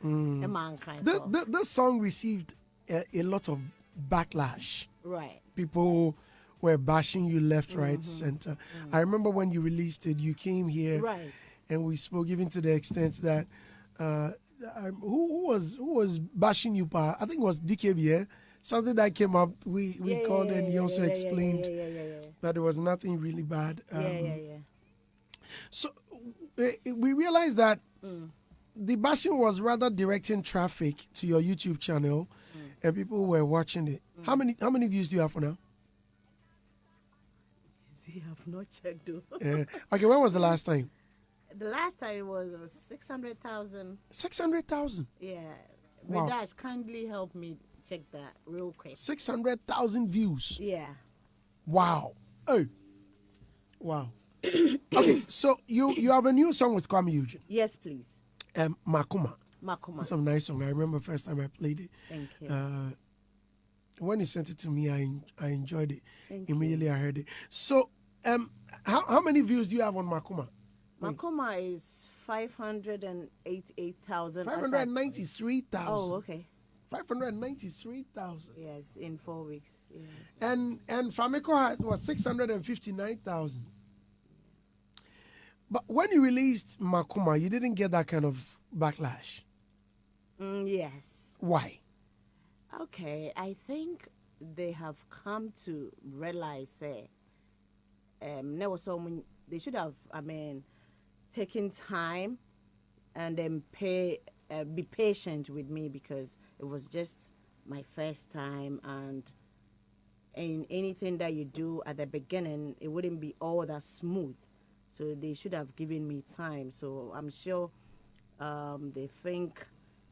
This song received a lot of backlash. Right. People were bashing you left, right, center. I remember when you released it, you came here, right, and we spoke even to the extent that who was bashing you, pa? I think it was DKB, yeah? Something that came up, we called, and he also explained that there was nothing really bad. So we realized that the bashing was rather directing traffic to your YouTube channel, and people were watching it. How many views do you have for now? See, I've not checked though. Okay, when was the last time? The last time was 600,000. 600,000? Yeah. Wow. Dash, kindly help me check that real quick. 600,000 views. Yeah. Wow. Oh. Wow. Okay, so you have a new song with Kuami Eugene. Yes, please. Makuma. That's a nice song. I remember first time I played it. Thank you. When you sent it to me, I enjoyed it. Thank Immediately you. I heard it. So, how many views do you have on Makuma? Makuma is 588,000. 593,000. Oh, okay. 593,000. Yes, in 4 weeks. Yes. And Fameko was 659,000. But when you released Makuma, you didn't get that kind of backlash. Yes. Why? Okay, I think they have come to realize they should have, taken time and then be patient with me, because it was just my first time, and in anything that you do at the beginning, it wouldn't be all that smooth. So they should have given me time. So I'm sure they think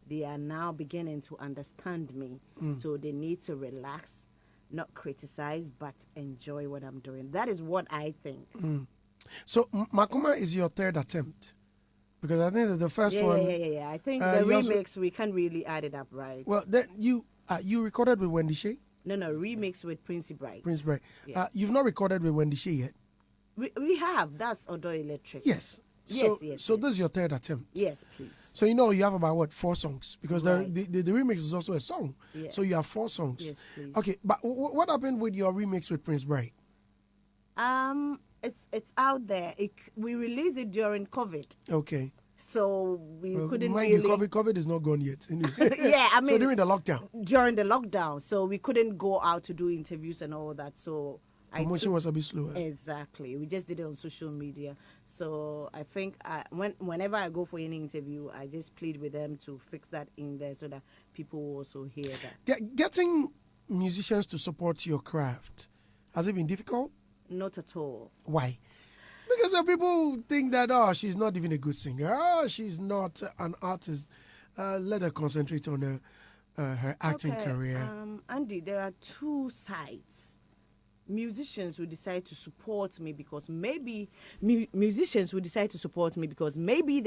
they are now beginning to understand me. So they need to relax, not criticize, but enjoy what I'm doing. That is what I think. So Makuma is your third attempt, because I think that the first one. Yeah. I think the remix, we can't really add it up, right? Well, then you recorded with Wendy Shay? No, remix with Prince Bright. Prince Bright. Yeah. You've not recorded with Wendy Shay yet? We have. That's Odo Electric. Yes. So this is your third attempt? Yes, please. So you have about, 4 songs? Because the remix is also a song. Yeah. So you have 4 songs. Yes, please. Okay, but what happened with your remix with Prince Bright? It's out there. We released it during COVID. Okay. So we couldn't mind really... you, COVID is not gone yet. Anyway. Yeah, so during the lockdown? During the lockdown. So we couldn't go out to do interviews and all that. So promotion was a bit slower. Exactly. We just did it on social media. So I think whenever I go for any interview, I just plead with them to fix that in there so that people will also hear that. Getting musicians to support your craft, has it been difficult? Not at all. Why? Because some people think that, she's not even a good singer. She's not an artist. Let her concentrate on her acting career. Andy, there are 2 sides. Musicians will decide to support me because maybe they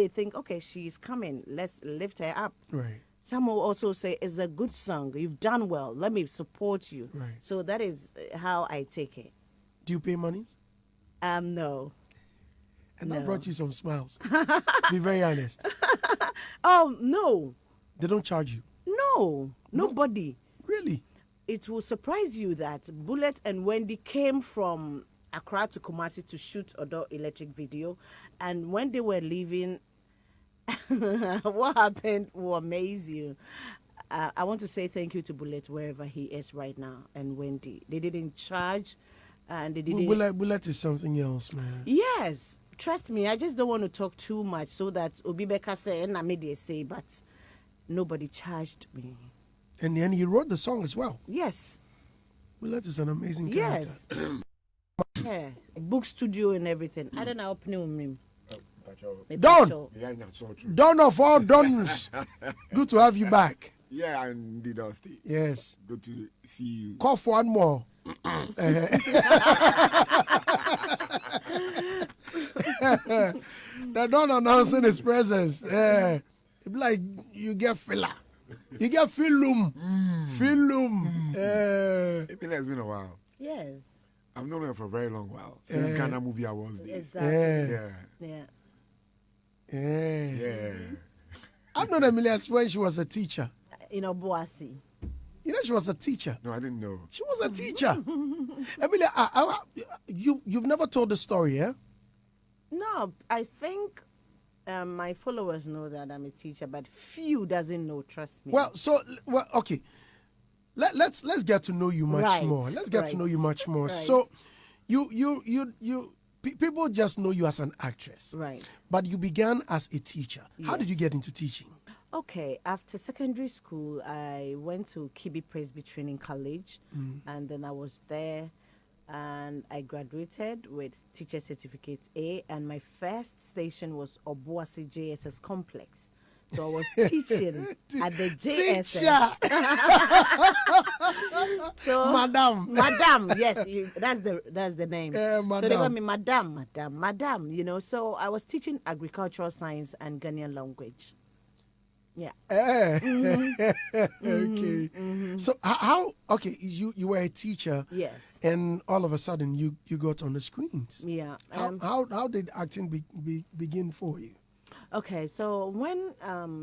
think, okay, she's coming, let's lift her up. Right. Some will also say, it's a good song, you've done well, let me support you. Right. So that is how I take it. Do you pay monies? No. And that brought you some smiles. Be very honest. Oh, no. They don't charge you? No, nobody. Really? It will surprise you that Bullet and Wendy came from Accra to Kumasi to shoot Odo Electric video. And when they were leaving, what happened will amaze you. I want to say thank you to Bullet wherever he is right now, and Wendy. They didn't charge, and they didn't... Bullet is something else, man. Yes. Trust me, I just don't want to talk too much so that Obibeka say, and I made it say, but nobody charged me. And then he wrote the song as well. Yes. Bullet is an amazing character. Yes. Yeah. Book studio and everything. I don't know how Don of all dons. Good to have you back. Yeah, and did Dusty. Yes. Good to see you. Call for one more. They don't announcing his presence. It'd be like you get filler. You get film. Film. It has been a while. Yes. I've known her for a very long while. Since Ghana Movie Awards Day. Exactly. Yeah. Yeah. I've known Emelia when she was a teacher. In Obuasi. You know, she was a teacher. No, I didn't know. She was a teacher. Emelia, you've never told the story, yeah? No, I think my followers know that I'm a teacher, but few doesn't know, trust me. Well, okay. Let's get to know you much more. Let's get to know you much more. Right. So, people just know you as an actress. Right. But you began as a teacher. How did Yes. you get into teaching? Okay, after secondary school, I went to KiDi Presbyterian College, and then I was there, and I graduated with teacher certificate A, and my first station was Obuasi JSS Complex. So I was teaching at the JSS. So Madam, yes, that's the name. So they call me Madam. You know, so I was teaching agricultural science and Ghanaian language. Yeah. Okay. So how? Okay, you were a teacher. Yes. And all of a sudden you got on the screens. Yeah. How did acting begin for you? Okay, so when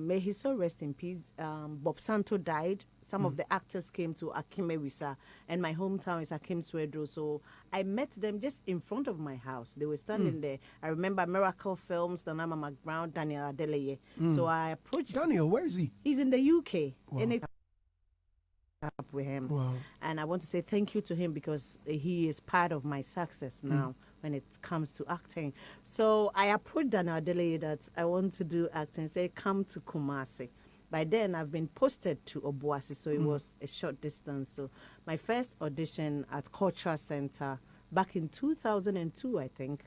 may he so rest in peace, Bob Santo died. Some of the actors came to Akimewisa, and my hometown is Akimswedro. So I met them just in front of my house. They were standing there. I remember Miracle Films, Danama McBrown, Daniel Adeleye. So I approached Daniel, where is he? He's in the UK. Wow. And up with him. Wow. And I want to say thank you to him because he is part of my success now when it comes to acting. So I approached Daniel Adeleye that I want to do acting. Say, come to Kumasi. By then, I've been posted to Obuasi, so it was a short distance. So my first audition at Cultural Center back in 2002, I think,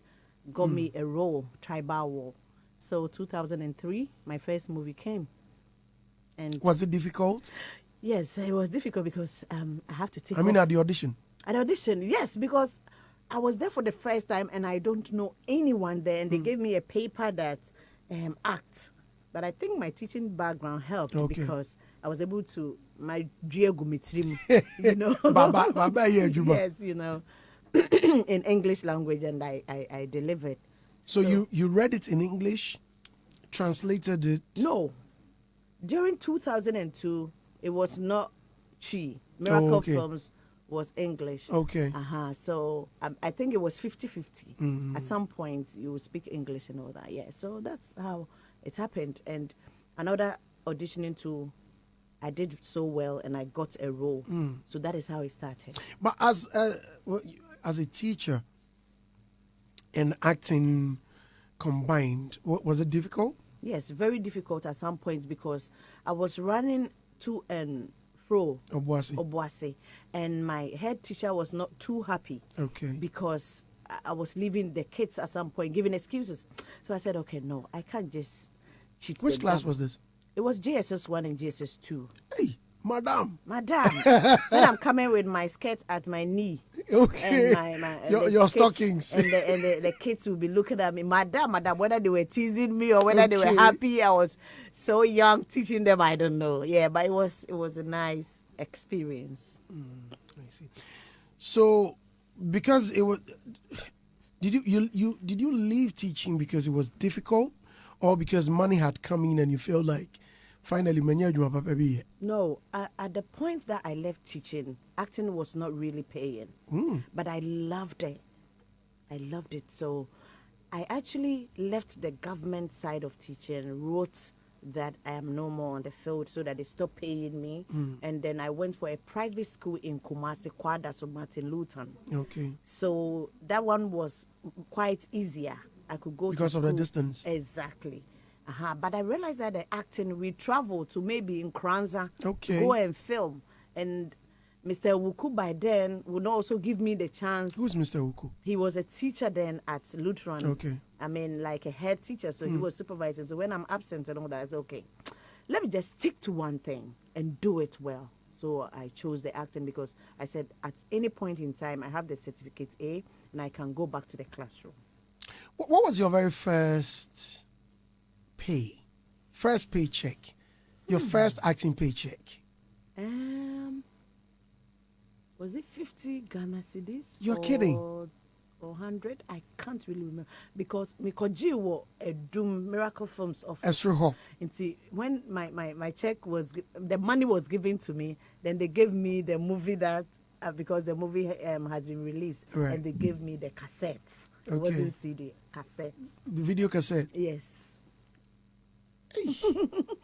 got me a role, Tribal War. So 2003, my first movie came. And Was it difficult? yes, it was difficult because I have to take I mean, off. at the audition. At the audition, yes, because I was there for the first time and I don't know anyone there, and they gave me a paper that act. But I think my teaching background helped because I was able to my Diego Mitrim, you know. Baba, yes, you know, in English language, and I delivered. So you read it in English, translated it. No, during 2002, it was not Chi. Miracle Films was English. Okay. So I think it was 50-50. At some point, you would speak English and all that. Yeah. So that's how it happened. And another auditioning too, I did so well and I got a role. So that is how it started. But as a teacher and acting combined, was it difficult? Yes, very difficult at some points because I was running to and fro Obuasi, and my head teacher was not too happy. Okay. Because I was leaving the kids at some point, giving excuses. So I said, okay, no, I can't just cheat. Which class was this? It was GSS 1 and GSS 2. Hey, madam. Then I'm coming with my skirt at my knee. Okay. And your stockings. And the kids will be looking at me, madam, whether they were teasing me or whether they were happy. I was so young teaching them, I don't know. Yeah, but it was a nice experience. I see. So, because it was, did you leave teaching because it was difficult, or because money had come in and you feel like finally No, at the point that I left teaching, acting was not really paying, but I loved it. So I actually left the government side of teaching, wrote that I am no more on the field so that they stopped paying me. And then I went for a private school in Kumasi, Kwadwo, so Martin Luton. Okay. So that one was quite easier. I could go because to of school. the distance. Exactly. But I realized that the acting, we travel to maybe in Nkansah Okay. to go and film. And Mr. Wuku by then would also give me the chance. Who's Mr. Uku? He was a teacher then at Lutheran. Okay. I mean, like a head teacher, so he was supervising. So when I'm absent and all that, I said, okay, let me just stick to one thing and do it well. So I chose the acting because I said at any point in time, I have the certificate A and I can go back to the classroom. What was your very first paycheck? Your first acting paycheck? Was it 50 Ghana cedis? You're kidding. or 100. I can't really remember because Mikoji a doom miracle films of. And see, when my check was the money was given to me, then they gave me the movie that because the movie has been released, and they gave me the cassettes. It wasn't CD, cassettes. The video cassette. Yes.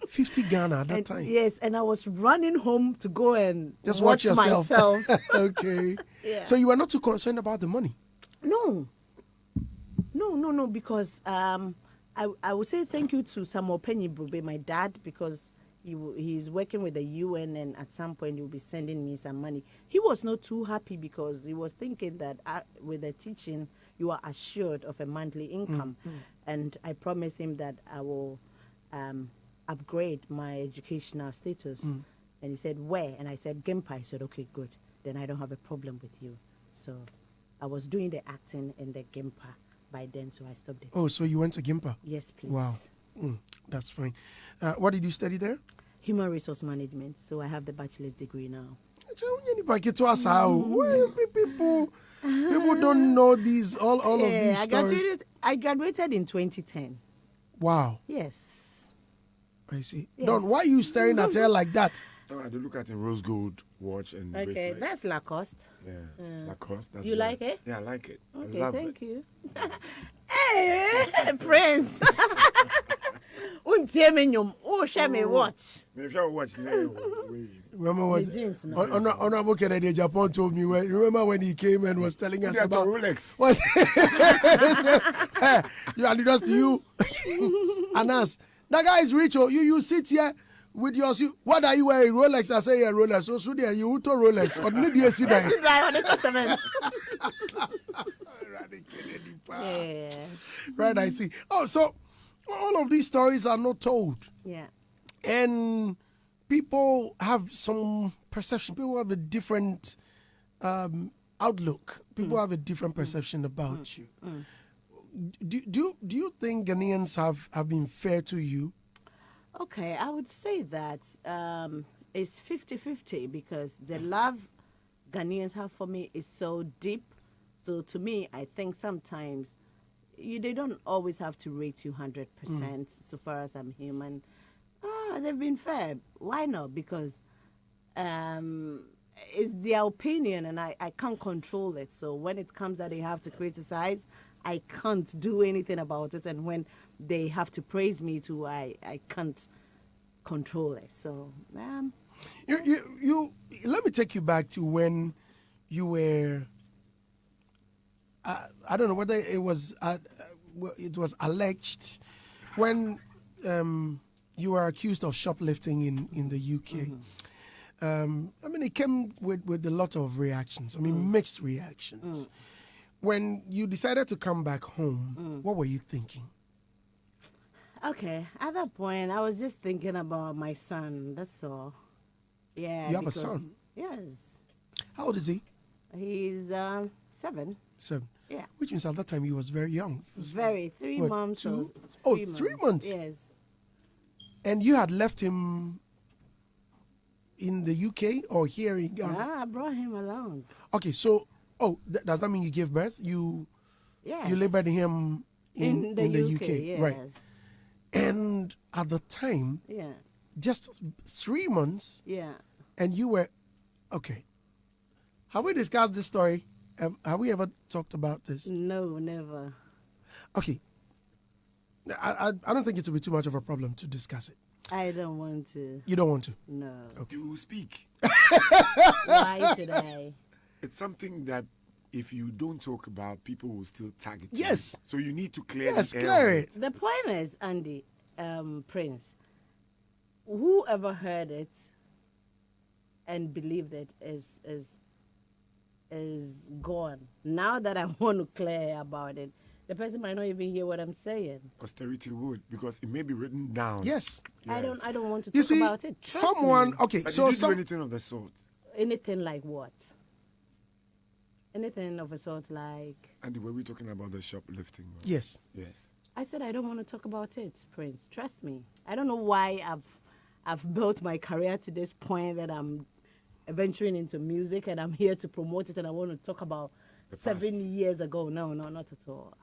50 Ghana at that time. Yes, and I was running home to go and just watch yourself. Myself. Okay. Yeah. So you were not too concerned about the money? No, because I would say thank you to Asamoah Brobbey, my dad, because he's working with the UN, and at some point he'll be sending me some money. He was not too happy because he was thinking that with the teaching, you are assured of a monthly income. And I promised him that I will upgrade my educational status. And he said, where? And I said, Gempa. I said, okay, good. Then I don't have a problem with you. So I was doing the acting in the Gempa by then, so I stopped it. Oh, so you went to Gimpa? Yes, please. Wow. That's fine. What did you study there? Human resource management. So I have the bachelor's degree now. People don't know these all of these stories. I graduated in 2010. Wow. Yes. I see. Yes. Don, why are you staring at her like that? Oh, I do look at a rose gold watch and bracelet. That's Lacoste. Yeah, Lacoste. That's you like it? Yeah, I like it. Okay, I love thank it. you. Hey, Prince. Show me watch. Maybe I watch now. Remember what Honorable Kennedy Japan told me? Remember when he came and was telling us about Rolex? What? Hey, you and just you and us. That guy is rich. You sit here with your. What are you wearing? Rolex. I say, yeah, Rolex. So there you to Rolex. Or need you see that? On the testament. Yeah. Right, I see. Oh, so all of these stories are not told. Yeah. And people have some perception. People have a different outlook. People have a different perception about you. Do you think Ghanaians have been fair to you? Okay, I would say that it's 50-50 because the love Ghanaians have for me is so deep. So to me, I think sometimes they don't always have to rate you 100% so far as I'm human. They've been fair. Why not? Because it's their opinion and I can't control it. So when it comes that they have to criticize, I can't do anything about it. And when they have to praise me too, I can't control it. So, you let me take you back to when you were. I don't know whether it was alleged when you were accused of shoplifting in the UK. I mean, it came with a lot of reactions. I mean, mixed reactions. When you decided to come back home, what were you thinking? Okay, at that point, I was just thinking about my son. That's all. Yeah. You have a son? Yes. How old is he? He's 7. 7. Yeah. Which means at that time he was very young. He was 3 months. 2? Oh, 3 months. Yes. And you had left him in the UK or here in Ghana? Yeah, I brought him along. Okay, so does that mean you gave birth? You labored him in the UK, yes. right? And at the time, just 3 months, and you were okay. Have we discussed this story? Have we ever talked about this? No, never. Okay. I don't think it will be too much of a problem to discuss it. I don't want to. You don't want to? No. Okay. You speak. Why should I? It's something that if you don't talk about, people will still target you. Yes. So you need to clear clear it. The point is, Andy, Prince, whoever heard it and believed it is gone. Now that I want to clear about it, the person might not even hear what I'm saying. Posterity would, because it may be written down. Yes. I don't want to talk about it. Trust me. Okay, but so did you do anything of the sort? Anything like what? Anything of a sort like... And were we talking about the shoplifting? Right? Yes. Yes. I said I don't want to talk about it, Prince. Trust me. I don't know why I've built my career to this point that I'm venturing into music and I'm here to promote it and I want to talk about 7 years ago. No, not at all.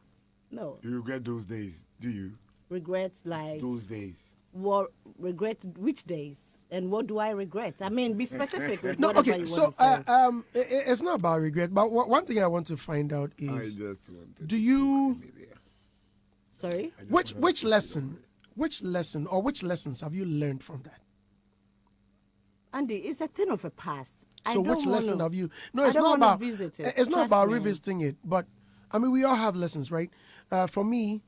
No. You regret those days, do you? Regret like Those days. what? Regret which days? And what do I regret? I mean, be specific. With No, whatever okay. you So, want to say. it's not about regret, but one thing I want to find out I is, just wanted do you Sorry. which lesson or which lessons have you learned from that? Andy, it's a thing of the past. So which lesson have you? No, it's I don't not wanna about. visit it. It's not Trust about me. revisiting it, but I mean, we all have lessons, right? For me,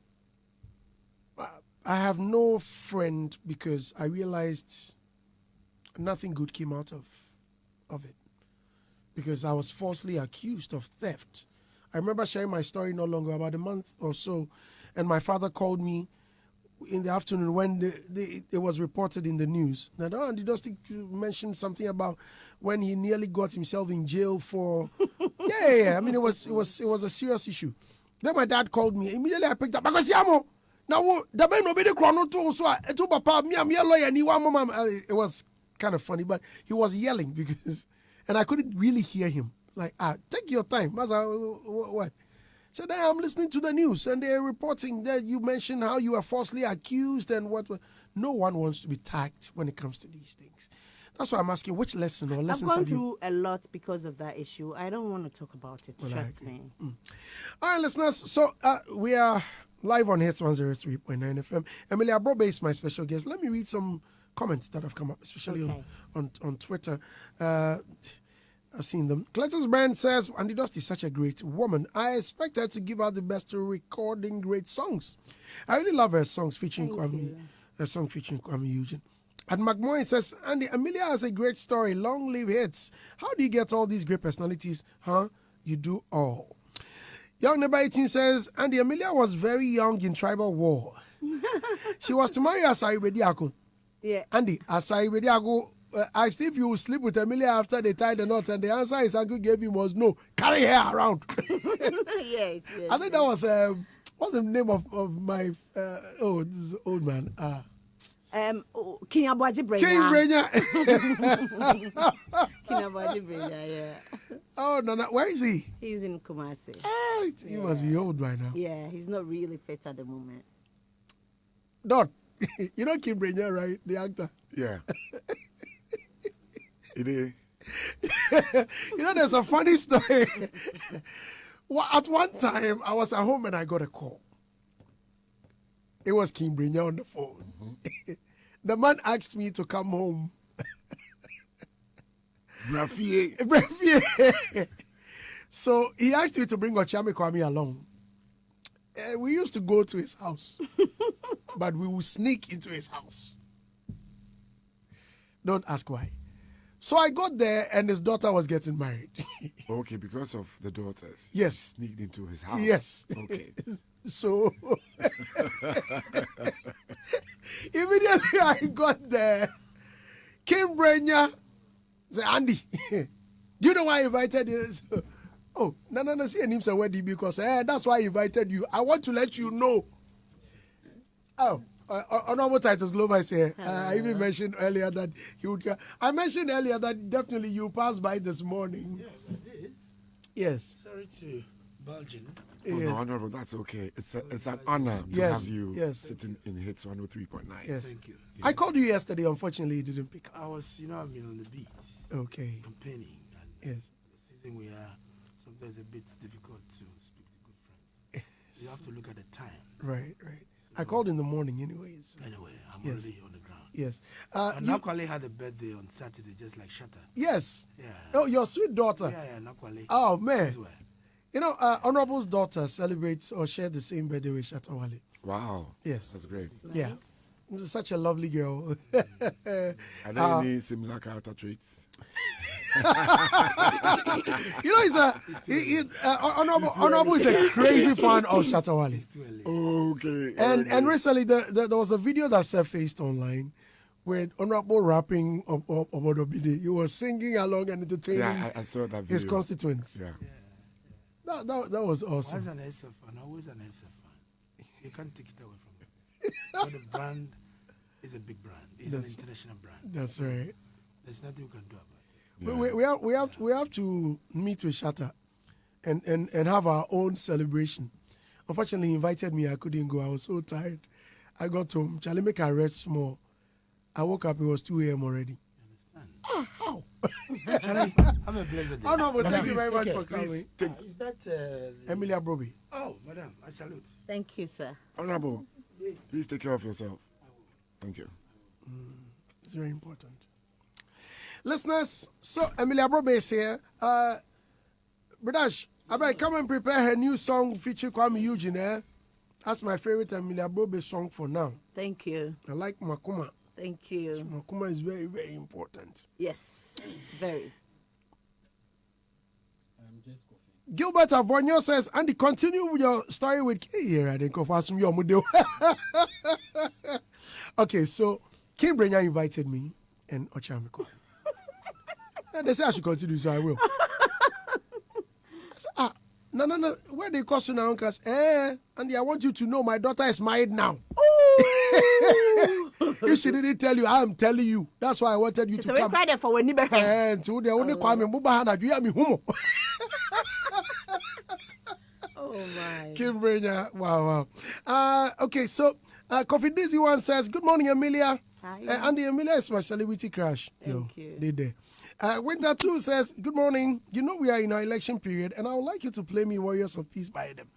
I have no friend because I realized nothing good came out of it because I was falsely accused of theft. I remember sharing my story no longer about a month or so, and my father called me in the afternoon when it was reported in the news that did Dusty mention something about when he nearly got himself in jail for yeah. I mean it was a serious issue. Then my dad called me. Immediately I picked up because now the man obey the chrono too, so to papa me lawyer and it was kind of funny, but he was yelling because and I couldn't really hear him. Like take your time. What? Said, I'm listening to the news and they're reporting that you mentioned how you are falsely accused and what. No one wants to be tagged when it comes to these things. That's why I'm asking which lesson or lessons I've gone have you. through a lot because of that issue. I don't want to talk about it. Trust me. All right, listeners. So we are live on Hits 103.9 FM. Emelia Brobbey is my special guest. Let me read some comments that have come up, especially on Twitter. I've seen them. Cletus Brand says, Andy Dust is such a great woman. I expect her to give out the best to recording great songs. I really love her songs featuring Kuami Eugene. And McMoy says, Andy, Emelia has a great story. Long live hits. How do you get all these great personalities? Huh? You do all. Young Number 18 says, Andy, Emelia was very young in tribal war. She was to marry Asai Bediako. Yeah. Andy, Asai Bediako asked if you will sleep with Emelia after they tied the knot, and the answer his uncle gave him was no. Carry her around. yes. I think that was what's the name of my this is old man. King Abuaji Brenya. King Brenya. King Abuaji Brenya, yeah. Oh no, where is he? He's in Kumasi. He must be old by now. Yeah, he's not really fit at the moment. Dot. You know King Brenya, right? The actor. Yeah. It is. You know, there's a funny story. At one time, I was at home and I got a call. It was King Brenya on the phone. Mm-hmm. The man asked me to come home. Brafier. So he asked me to bring Ochame Kwame along. We used to go to his house, but we would sneak into his house. Don't ask why. So I got there and his daughter was getting married. Okay, because of the daughters. Yes. Sneaked into his house. Yes. Okay. So immediately I got there. King Brenya said, Andy, do you know why I invited you? Oh, no, see him say Wendy because that's why I invited you. I want to let you know. Oh. Honorable Titus Glover say, I even mentioned earlier that he would. I mentioned earlier that definitely you passed by this morning. Yes, I did. Yes. Sorry to budge in. Oh, Yes. no, Honorable, that's okay. It's an honor to have you yes. sitting in Hits 103.9. Yes. Thank you. I called you yesterday. Unfortunately, you didn't pick up. I was, I've been on the beat, Okay. campaigning, and Yes. the season we are sometimes a bit difficult to speak to good friends. You have to look at the time. Right. I called in the morning, anyways. Anyway, I'm Yes. already on the ground. Yes. And Nakwale had a birthday on Saturday, just like Shatta. Yes. Yeah. Oh, your sweet daughter. Yeah, Nakwale. Oh man. This way. You know, Honorable's daughter celebrates or shared the same birthday with Shatawale. Wow. Yes. That's great. Yeah. Nice. She's such a lovely girl. Are there any similar character traits? You know, Honorable is a crazy fan of Shatawale. It's too early. Okay. And recently there was a video that surfaced online with Honorable rapping about Obidi. He was singing along and entertaining Yeah, I saw that video. his constituents. Yeah. That was awesome. Always an SF fan, always an SF fan. You can't take it away from me. But the brand is a big brand. It's an international brand. That's right. There's nothing you can do about it. We have to meet with Shatta and have our own celebration. Unfortunately, he invited me. I couldn't go. I was so tired. I got home. Charlie, make I rest small. I woke up. It was 2 a.m. already. How? Charlie, have a blessed day. Oh, no, but Madam, thank you very much okay, for coming. Is that Emelia Brobbey. Oh, madam, I salute. Thank you, sir. Honorable, please take care of yourself. Thank you. It's very important. Listeners, so Emelia Brobbey is here. Bradash, I better come and prepare her new song featuring Kuami Eugene. That's my favorite Emelia Brobbey song for now. Thank you. I like Makuma. Thank you. Makuma is very, very important. Yes, very. Gilbert Avonyo says, Andy, continue with your story with Kyei. Okay, so Kim Brenya invited me and Ochamiko. And they say I should continue, so I will. I said, no. Where they call you now, Uncas? Andy, I want you to know my daughter is married now. If she didn't tell you, I am telling you. That's why I wanted you to come. So for Wendy. And to the only Kwame Mubahana, you hear me, humo. Oh my. Kim Brenya, wow. Okay, so Coffee Dizzy one says, good morning, Emelia. Hi. Andy, Emelia is my celebrity crush. Thank you. They there. Winter 2 says, good morning. You know we are in our election period, and I would like you to play me Warriors of Peace by them.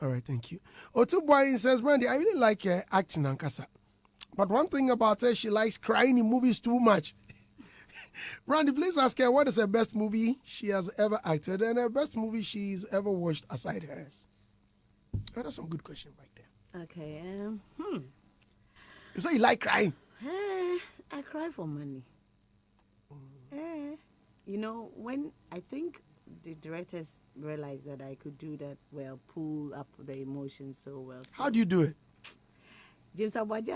All right, thank you. Otuboy says, Wendy, I really like acting Nkansah. But one thing about her, she likes crying in movies too much. Randy, please ask her what is her best movie she has ever acted and her best movie she's ever watched aside hers. Oh, that's some good question right there. Okay. You say you like crying? I cry for money. You know, when I think the directors realized that I could do that well, pull up the emotions so well. So How do you do it? James Abaji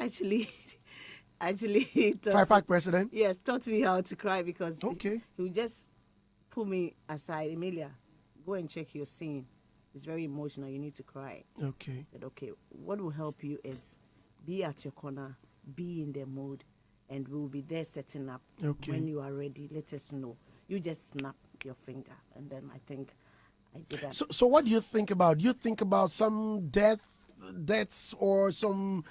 actually taught Five-pack president? Yes, taught me how to cry because Okay. he would just pull me aside. Emelia, go and check your scene. It's very emotional. You need to cry. Okay. I said, okay, what will help you is be at your corner, be in the mood, and we'll be there setting up. Okay. When you are ready, let us know. You just snap your finger, and then I think I did that. So what do you think about? Do you think about some deaths or some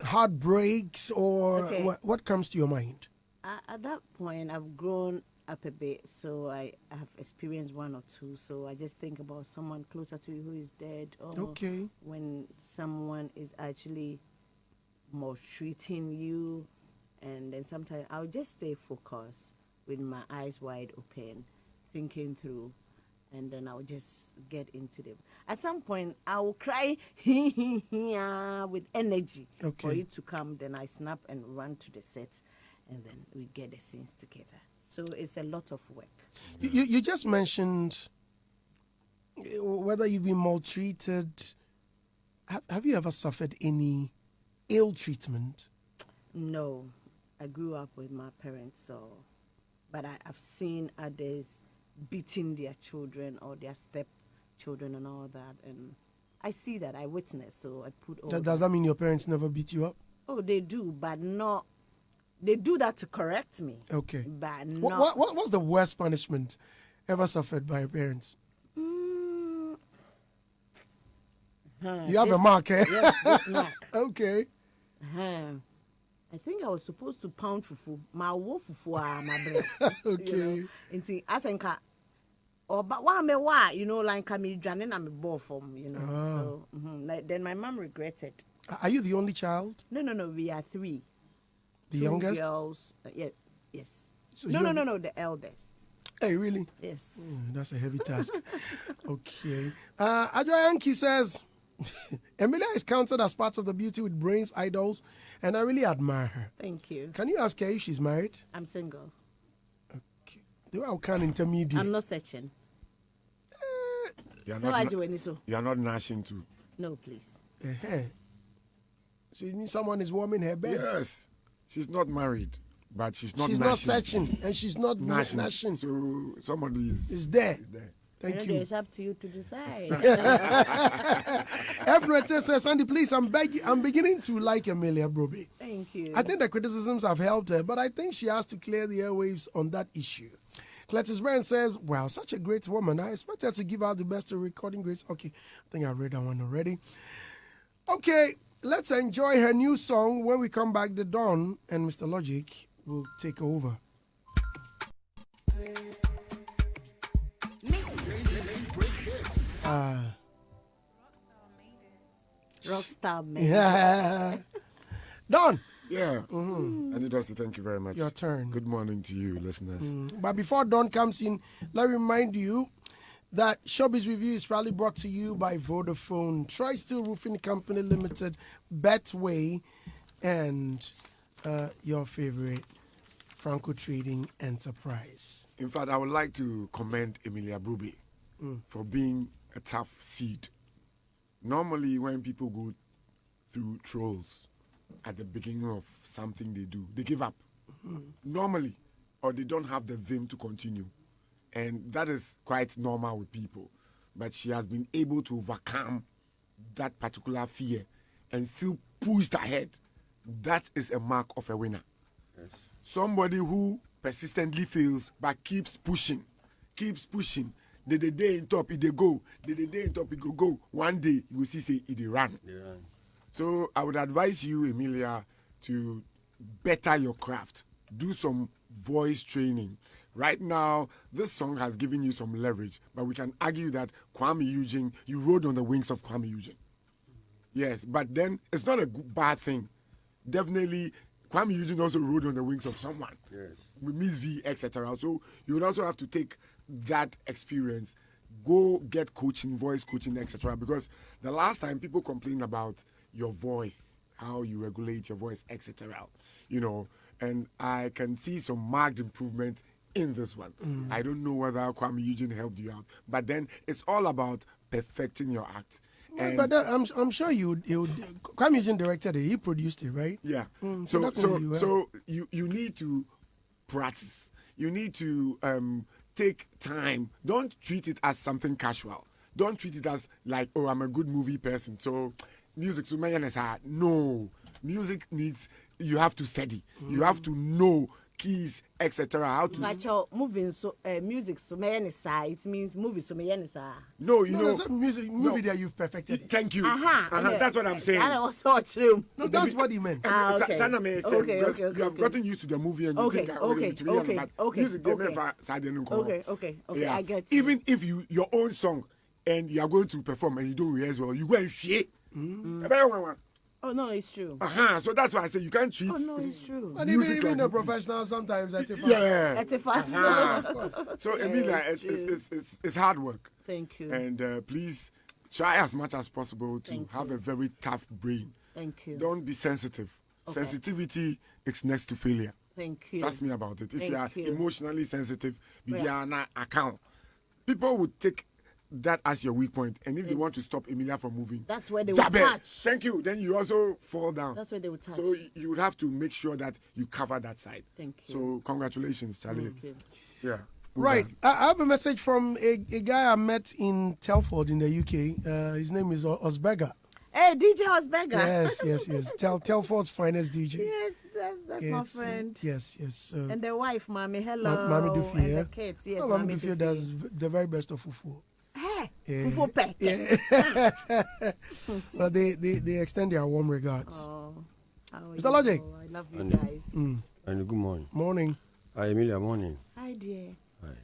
heartbreaks or Okay. what comes to your mind? At that point, I've grown up a bit, so I have experienced one or two. So I just think about someone closer to you who is dead, or Okay. when someone is actually maltreating you, and then sometimes I'll just stay focused with my eyes wide open, thinking through, and then I'll just get into them. At some point, I will cry with energy for Okay. it to come. Then I snap and run to the set, and then we get the scenes together. So it's a lot of work. You just mentioned whether you've been maltreated. Have you ever suffered any ill treatment? No, I grew up with my parents, so, but I've seen others beating their children or their stepchildren and all that, and I see that, I witness, so I put all Does that mean your parents never beat you up? Oh, they do, but not. They do that to correct me. Okay. But not. What's the worst punishment ever suffered by your parents? You have a mark, eh? Yes, this mark. Okay. I think I was supposed to pound fufu. My wo fufu my bread. Okay. Inti asenka. Or but why me why? You know, like me dwane na me ball from. You know. So then my mom regretted. Are you the only child? No. We are three. The Two youngest? girls. Yes. So No. The eldest. Hey, really? Yes. That's a heavy task. Okay. Ajoyanki says, Emelia is counted as part of the Beauty with Brains idols, and I really admire her. Thank you. Can you ask her if she's married? I'm single. Okay. Do I can intermediate? I'm not searching. You are So not, I do any so. you are not gnashing too. No, please. So you mean someone is warming her bed? Yes. She's not married, but she's not She's gnashing. not searching, and she's not Gnashing. gnashing. So somebody Is there. Thank you. It's up to you to decide. Everett says, Sandy, please, I'm beginning to like Emelia Brobbey. Thank you. I think the criticisms have helped her, but I think she has to clear the airwaves on that issue. Cletus Brand says, wow, such a great woman. I expect her to give out the best to recording grades. Okay, I think I read that one already. Okay, let's enjoy her new song. When we come back, the Dawn and Mr. Logic will take over. Rockstar man. Yeah. Dawn. Yeah. I need us to thank you very much. Your turn. Good morning to you, listeners. But before Dawn comes in, let me remind you that Showbiz Review is proudly brought to you by Vodafone, Tri-Steel Roofing Company Limited, Betway, and your favorite Franco Trading Enterprise. In fact, I would like to commend Emelia Brobbey for being a tough seed. Normally, when people go through trolls at the beginning of something they do, they give up. Normally, or they don't have the vim to continue. And that is quite normal with people. But she has been able to overcome that particular fear and still pushed ahead. That is a mark of a winner. Yes. Somebody who persistently fails but keeps pushing. The day in top, it they go. The day in top, it go. One day, you will see, say, it they run. So I would advise you, Emelia, to better your craft. Do some voice training. Right now, this song has given you some leverage, but we can argue that Kuami Eugene, you rode on the wings of Kuami Eugene. Yes, but then it's not a bad thing. Definitely, Kuami Eugene also rode on the wings of someone. Yes. With Miss V, etc. So you would also have to take that experience, go get coaching, voice coaching, etc. Because the last time people complained about your voice, how you regulate your voice, etc. You know, and I can see some marked improvement in this one. I don't know whether Kuami Eugene helped you out, but then it's all about perfecting your act. And but I'm sure Kuami Eugene directed it. He produced it, right? Yeah. So you need to practice. You need to take time. Don't treat it as something casual. Don't treat it as like, oh, I'm a good movie person, so music to me is hard. No, music needs. You have to study. You have to know keys, etc. How to music so many side. It means movie so many side. No, you know, there's a movie that you've perfected. Thank you. That's what I'm saying. I was so true. No, that's what he meant. Okay. You have gotten used to the movie and you think Okay, yeah. I get you. Even if your own song and you are going to perform and you don't rehearse well, you go and shit. Oh no, it's true. So that's why I say you can't treat. Oh no, it's true. And even the professional sometimes at a So Emelia, it's hard work. Thank you. And please try as much as possible to have a very tough brain. Thank you. Don't be sensitive. Okay. Sensitivity is next to failure. Thank you. Trust me about it. If you are emotionally sensitive, account. People would take that as your weak point, and if they want to stop Emelia from moving, that's where they will touch. Thank you. Then you also fall down. That's where they will touch. So you would have to make sure that you cover that side. Thank you. So congratulations, Charlie. Thank you. Yeah. Right. I have a message from a guy I met in Telford in the UK. His name is Osberger. Hey, DJ Osberger. Yes. Telford's finest DJ. Yes, that's my friend. Yes. And the wife, Mommy. Hello. Mommy Duffy, and the kids. Yes, Mommy Duffy does the very best of fufu. Fufu pack. Well, they extend their warm regards. Mr. Logic. I love you guys. And good morning. Morning. Hi, Emelia. Morning. Hi, dear. Hi.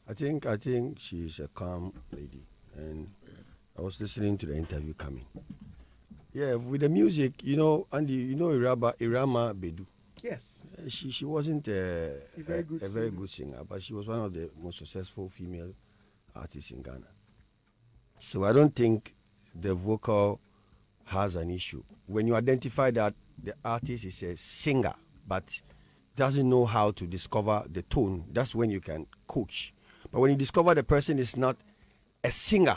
I think she's a calm lady, and I was listening to the interview coming. Yeah, with the music, Andy, Irama Bedu. Yes. She wasn't a very good singer, but she was one of the most successful female artists in Ghana. So I don't think the vocal has an issue. When you identify that the artist is a singer but doesn't know how to discover the tone, that's when you can coach. But when you discover the person is not a singer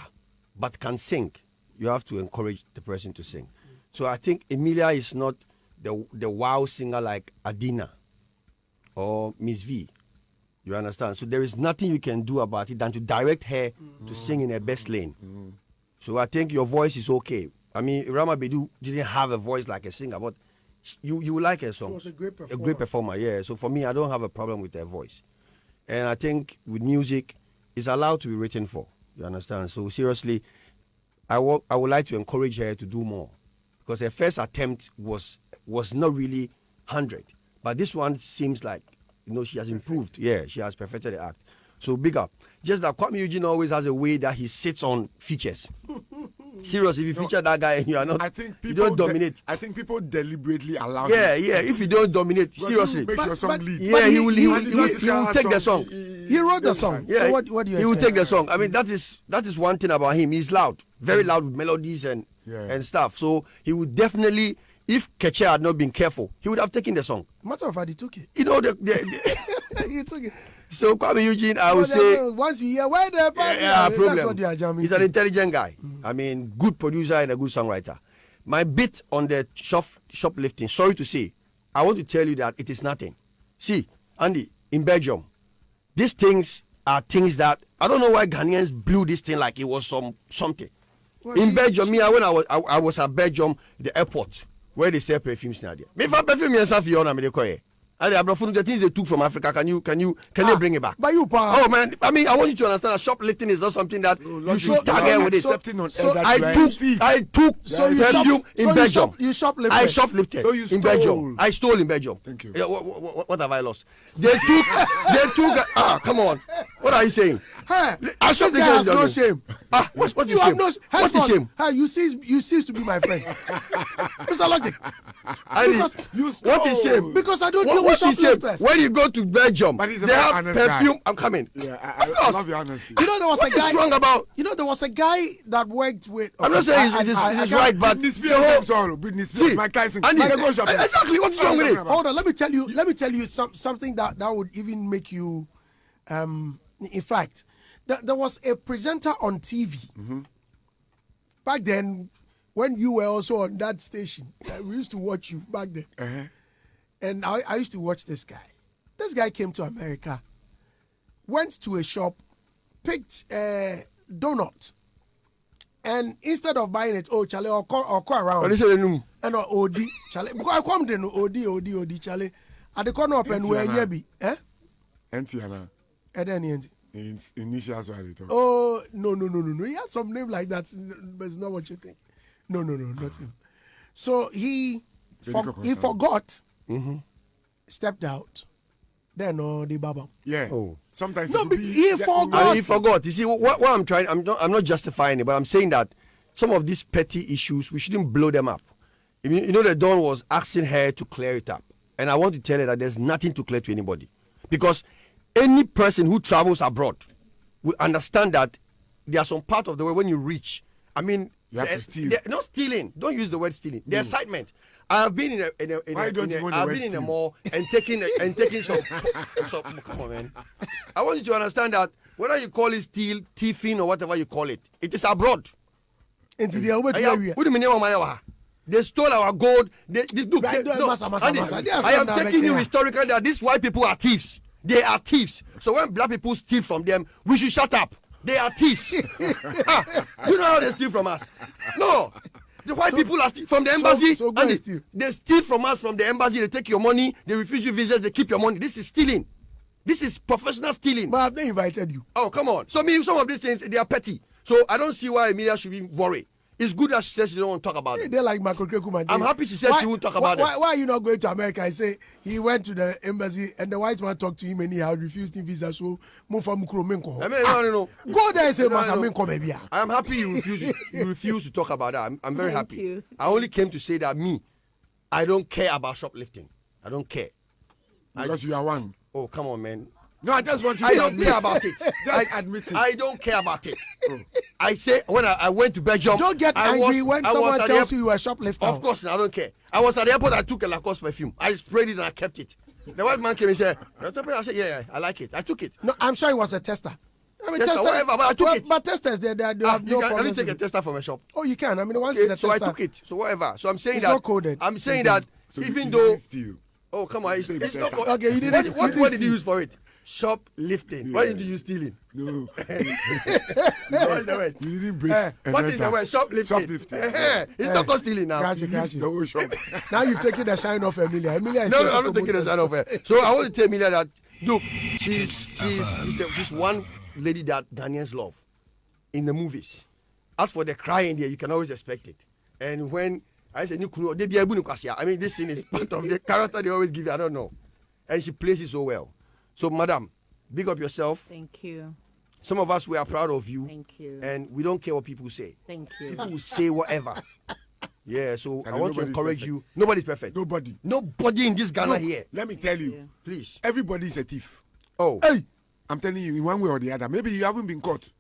but can sing, you have to encourage the person to sing. So I think Emelia is not the wow singer like Adina or Miss V. You understand? So there is nothing you can do about it than to direct her to sing in her best lane. So I think your voice is okay. I mean, Irama Bedu didn't have a voice like a singer, but you like her song. She was a great performer. A great performer, yeah. So for me, I don't have a problem with her voice. And I think with music, it's allowed to be written for. You understand? So seriously, I would like to encourage her to do more, because her first attempt was not really 100, but this one seems like, you know, she has improved. Yeah, she has perfected the act. So big up. Just that Kuami Eugene always has a way that he sits on features. Seriously, if you feature that guy and you are not, you don't dominate. I think people deliberately allow Yeah, him. yeah. If you don't dominate, seriously, Make your song lead. yeah, he will take the song. He wrote the song. Yeah, So what do you expect? He will take the song. I mean, that is one thing about him. He's loud, very loud with melodies and stuff. So he would definitely, if Keche had not been careful, he would have taken the song. Matter of fact, he took it. You know, He took it. So Kuami Eugene, I would say, once you hear where the problem. that's what you are jamming. He's an intelligent guy. I mean, good producer and a good songwriter. My bit on the shoplifting, sorry to say, I want to tell you that it is nothing. See, Andy, in Belgium, these things are things that I don't know why Ghanaians blew this thing like it was something. Well, in Belgium, when I was at Belgium, the airport where they sell perfumes now there. Me for perfume yourself, you know, the things they took from Africa, can they bring it back? But you, oh man, I mean, I want you to understand that shoplifting is not something that you should target with it. I took perfume in Belgium. You shoplifted. I shoplifted in Belgium. I stole in Belgium. Thank you. What have I lost? They took. Come on. What are you saying? Hey, this guy has no shame. What is shame? What is shame? Hey, you cease to be my friend. Mr. Logic. Because what is shame? Because I don't deal with shoplifters. When you go to Belgium, they have perfume. I'm coming. Yeah, I love your honesty. You know, there was what a guy. Is wrong about? You know, there was a guy that worked with. I'm not saying it is right, but Britney Spears, Mike Tyson. Exactly. What's wrong with it? Hold on. Let me tell you something that would even make you. In fact, there was a presenter on TV back then when you were also on that station. We used to watch you back then. And I used to watch this guy. This guy came to America, went to a shop, picked a donut, and instead of buying it, Charlie, or call around. And OD, Charlie, because I come to OD, Charlie. At the corner of and where you be, Antiana. And then Initials why they talk. Oh no. He had some name like that, but it's not what you think. No, not him. So he forgot, stepped out. Then the Baba. Yeah. Oh. Sometimes he forgot. He forgot. You see, what I'm trying. I'm not justifying it, but I'm saying that some of these petty issues we shouldn't blow them up. You know, the Don was asking her to clear it up, and I want to tell her that there's nothing to clear to anybody, because any person who travels abroad will understand that there are some part of the world when you reach. I mean, you have to steal. Not stealing. Don't use the word stealing. The excitement. I have been in a mall and taking some. Come on, man. I want you to understand that whether you call it steal, thieving, or whatever you call it, it is abroad. Into the over they stole our gold. I am taking you historically that these white people are thieves. They are thieves. So when black people steal from them, we should shut up. They are thieves. You know how they steal from us? No. The white people are from the embassy. They steal from us from the embassy. They take your money. They refuse you visas. They keep your money. This is stealing. This is professional stealing. But I've not invited you. Oh, come on. So some of these things, they are petty. So I don't see why Emelia should be worried. It's good that she says she don't want to talk about it. They're like Michael Krekuman. I'm happy she says she won't talk about it. Why are you not going to America? I say he went to the embassy and the white man talked to him and he had refused him visa. So move from Kuromenko. No. Go there and say Masamenko baby. I am happy you refuse to talk about that. I'm very happy. You. I only came to say that I don't care about shoplifting. I don't care. Because you are one. Oh, come on, man. No, I just want you to admit. Care about it. Just admit it. I don't care about it. I say when I went to Belgium. Don't get angry when someone tells you are a shoplifter. Of course, I don't care. I was at the airport. I took a Lacoste perfume. I sprayed it and I kept it. The white man came and said, I said, yeah, I like it. I took it. No, I'm sure it was a tester. I mean, tester, whatever, but I took it. But testers, they have no problem. Can you take a tester from a shop? Oh, you can. I mean, once it's a tester. So I took it. So whatever. So I'm saying it's that. Not coded. I'm saying that even though. Steal. Oh, come on. It's not coded. Okay, you didn't. What did you use for it? Shoplifting. Yeah. Why didn't you use stealing? No. What's the word? You didn't break. What is the word? Shoplifting. It's not called stealing now. Gotcha. Shop. Now you've taken the shine off Emelia. No, I'm not taking the shine off her. So I want to tell Emelia that Look, she's one lady that Ghanaians love in the movies. As for the crying there, you can always expect it. And when I say I mean, this thing is part of the character they always give you. I don't know. And she plays it so well. So, madam, big up yourself. Thank you. Some of us, we are proud of you. Thank you. And we don't care what people say. Thank you. People will say whatever. Yeah, so I want to encourage perfect. you. Nobody's perfect. Nobody in this Ghana here. Let me tell you. Please. Everybody's a thief. Oh. Hey! I'm telling you, in one way or the other. Maybe you haven't been caught.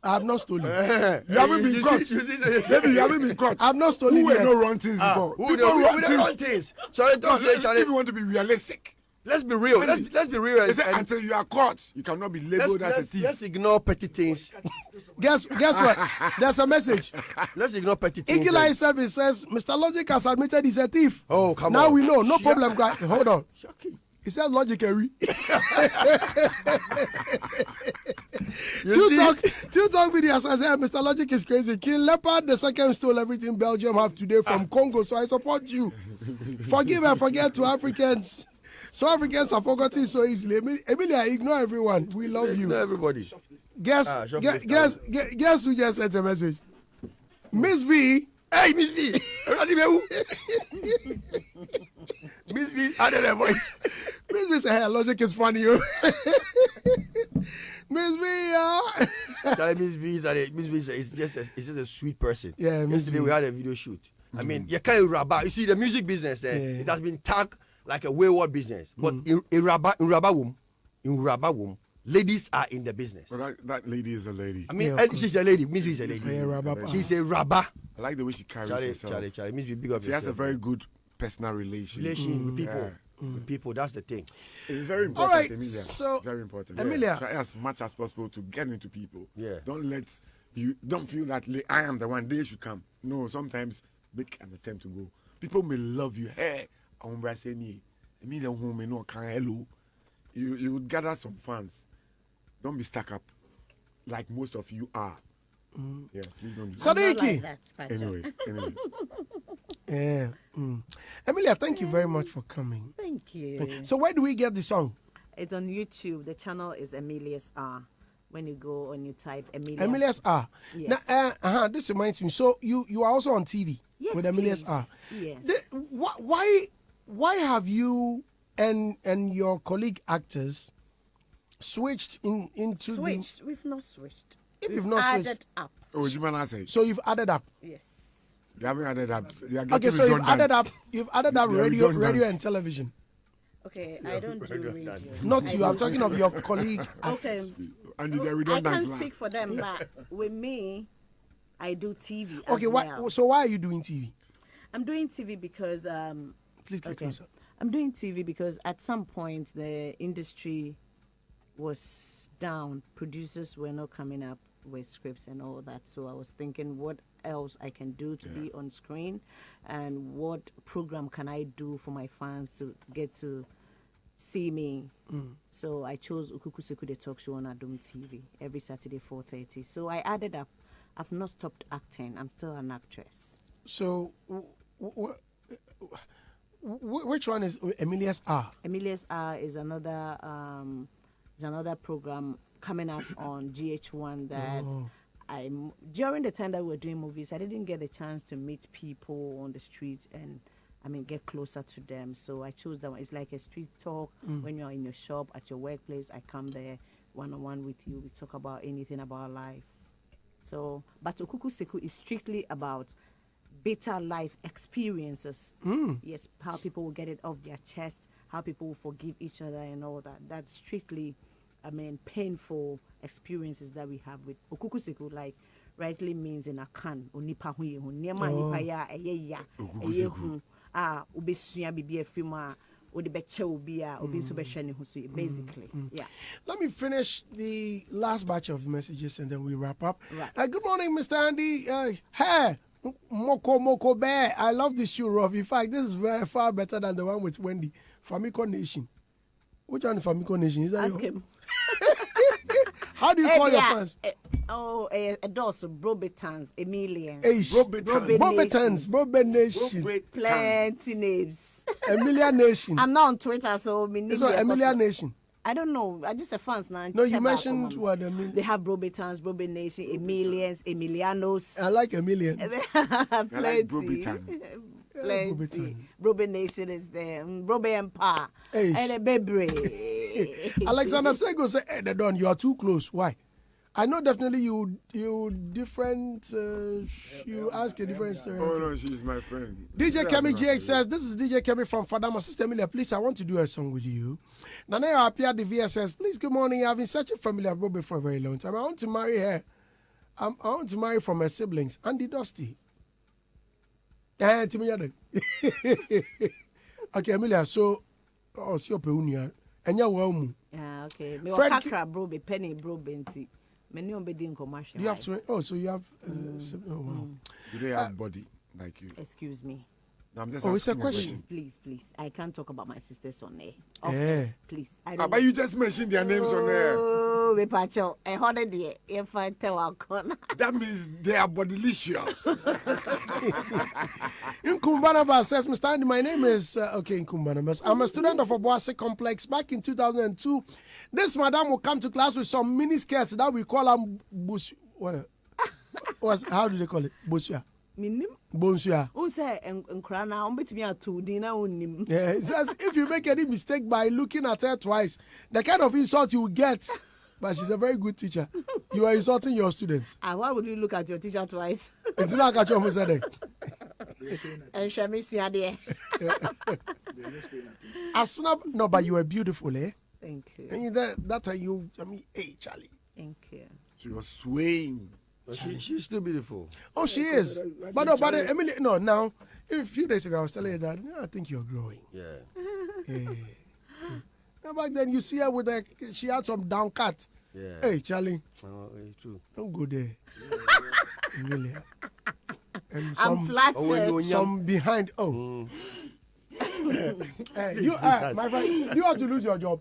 I have not stolen. You haven't been caught. Maybe you haven't been caught. I have not stolen Who were yet. no wrong things before? Who the wrong things? Sorry, don't say, If you want to be realistic. Let's be real. Let's be real. Until you are caught, you cannot be labeled as a thief. Let's ignore petty things. Guess what? There's a message. Let's ignore petty things. Igila service says Mr. Logic has admitted he's a thief. Oh, come now on. we know. No problem. Hold on. Shocking. He says logically. Two talk videos. I said Mr. Logic is crazy. King Leopard the second stole everything Belgium have today from Congo. So I support you. Forgive and forget to Africans. So Africans are forgotten so easily. Emilia, ignore everyone. We love you. Ignore everybody. Guess who just sent a message? Miss V. Hey, Miss V. Miss V added a voice. Miss V said, hey, Logic is funny. Miss V, Miss V is just a sweet person. Yeah, yesterday we had a video shoot. I mean, you can't rabba. You see, the music business there, it has been tagged like a wayward business. But in rabba womb, ladies are in the business. Well, that lady is a lady. I mean, she's a lady. Miss V is a lady. She's a rabba. I like the way she carries herself. Charlie. Miss V, big up. She has a very good personal relation with people. Yeah. With people, that's the thing. It's very important. All right, Emilia. so very important. Emilia, try as much as possible to get into people. Yeah. Don't feel that I am the one. They should come. No, sometimes make an attempt to go. People may love you. Hey, Emilia, who may not can hello. You would gather some fans. Don't be stuck up like most of you are. Yeah, please don't. Sadiki. Anyway. Yeah. Emilia, thank you very much for coming. Thank you. So where do we get the song? It's on YouTube. The channel is Emelia's R. When you go and you type Emilia. Emelia's R. Yes. Now, this reminds me. So you are also on TV with Emelia's R. Yes. Why have you and your colleague actors switched into Switched? We've not switched. If you've not added switched. up. Oh, you man say. So you've added up. Yes. They haven't added up. They are Okay, getting so redundant. you've added up They are radio redundant. and television. Okay, I don't do radio. Not you. I'm talking of your colleague Okay. actors. And the I redundant can't line. speak for them, but with me, I do TV. Okay, as well. so why are you doing TV? I'm doing TV because Please get closer. I'm doing TV because at some point the industry was down. Producers were not coming up with scripts and all that. So I was thinking what else I can do to be on screen and what program can I do for my fans to get to see me. So I chose Ukukuseku the talk show on Adom TV every Saturday 4:30. So I added up. I've not stopped acting. I'm still an actress. So which one is Emelia's R? Emelia's R is another program coming up on GH1 that during the time that we were doing movies, I didn't get the chance to meet people on the street and get closer to them. So I chose that one. It's like a street talk. When you're in your shop, at your workplace, I come there one-on-one with you. We talk about anything about life. So, but Ukukuseku is strictly about bitter life experiences. Yes, how people will get it off their chest, how people will forgive each other and all that. That's strictly, painful experiences that we have with Ukukuseku, like rightly means in a can. Onipa hu yehu. Niema nipa ya eye ya. Ukukuseku. Ubesua bibi efima. Basically, yeah. Let me finish the last batch of messages and then we wrap up. Right. Good morning, Mr. Andy. Hey, Moko Bear. I love this shoe, Rob. In fact, this is very far better than the one with Wendy. Famiko Nation. Which one is Famiko Nation? Is that Ask him. How do you call your fans? Dos, Brobetans, Emilians. Brobe Nation. Plenty names. Emilia Nation. I'm not on Twitter, so Emilia Nation. I don't know. I just a fans now. No, you mentioned what I mean. They have Brobbey Towns, Brobbey Nation, Emilians, Emilianos. I like Emilians. I like Brobbey Town. Brobbey Nation is there. Brobbey Empire. And a baby. Alexander Sego said, "Hey, Don, you are too close. Why? I know definitely you different. You ask a different story. Oh no, she's my friend. DJ Kemi GX says, "This is DJ Kemi from Fadama. Sister Emilia, please, I want to do a song with you." Nana Apia the VS says, "Please, good morning. I've been searching for Emilia Brobbey for a very long time. I want to marry her. I want to marry from her siblings, Andy Dusty." Okay, Emilia. So, see your peunia, and your woman. Yeah, okay. Me wakakra Brobbey, penny Brobbey nti. Many obedient commercial. Do you have to? Oh, so you have. Oh, wow. Do they have body like you? Excuse me. No, I'm just it's a asking question. Please. I can't talk about my sisters on air. Yeah. Please. I don't but you just mentioned their names on air. Oh, we pacho. I heard it. If I tell our corner. That means they are bodylicious. Nkumbanabas says, Mr. Andy, my name is Nkumbanabas. I'm a student of Obuasi Complex. Back in 2002, this madam will come to class with some mini skirts that we call them bush. How do they call it? Bushia. Minim. Bonsia. Who say Nkrana? Me atu dina unim. Yeah, it says if you make any mistake by looking at her twice, the kind of insult you will get. But she's a very good teacher. You are insulting your students. And why would you look at your teacher twice? It's not catch on Saturday. And Shamish Yade. No, but you are beautiful, eh? Thank you. And that time you, hey, Charlie. Thank you. She was swaying. She's still beautiful. Oh, she is. But no, but Emily, no, now, a few days ago, I was telling her that, I think you're growing. Yeah. Back then, you see her with she had some down cut. Yeah. Hey, Charlie. It's true. Don't go there. Really. And I'm flattered. Some behind. Oh. Hey, you, my friend, you have to lose your job.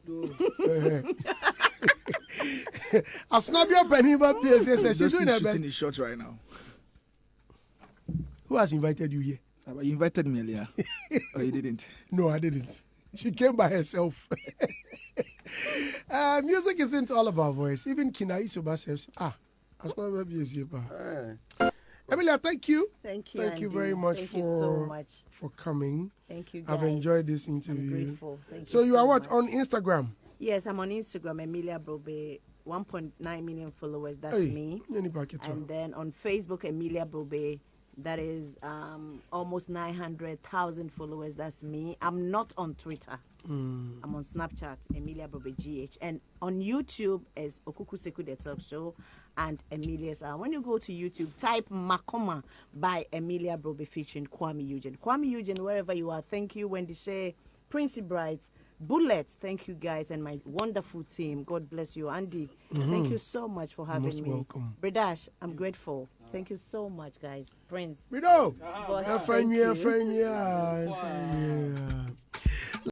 Asnabia Peniba PSS, she's doing her best. Shooting is short right now. Who has invited you here? You invited me earlier. Oh, you didn't? No, I didn't. She came by herself. Music isn't all about voice. Even Kyei Baffour says, Asnabia PSS. Emelia, thank you. Thank you. Thank you very much for coming. Thank you, guys. I've enjoyed this interview. I'm grateful. Thank so you are what much. on Instagram? Yes, I'm on Instagram, Emelia Brobbey, 1.9 million followers. That's me. And then on Facebook, Emelia Brobbey, that is almost 900,000 followers. That's me. I'm not on Twitter. I'm on Snapchat, Emelia Brobbey GH. And on YouTube is Okuku Seku The Talk Show and Emelia's. When you go to YouTube, type Makoma by Emelia Brobbey featuring Kuami Eugene. Kuami Eugene, wherever you are, thank you, Wendy, Shay, Princey Bright, Bullets, thank you guys, and my wonderful team. God bless you. Andy, thank you so much for having me. Welcome. Bredash, I'm grateful. Thank you so much, guys. Prince. We know. Boss, Friend,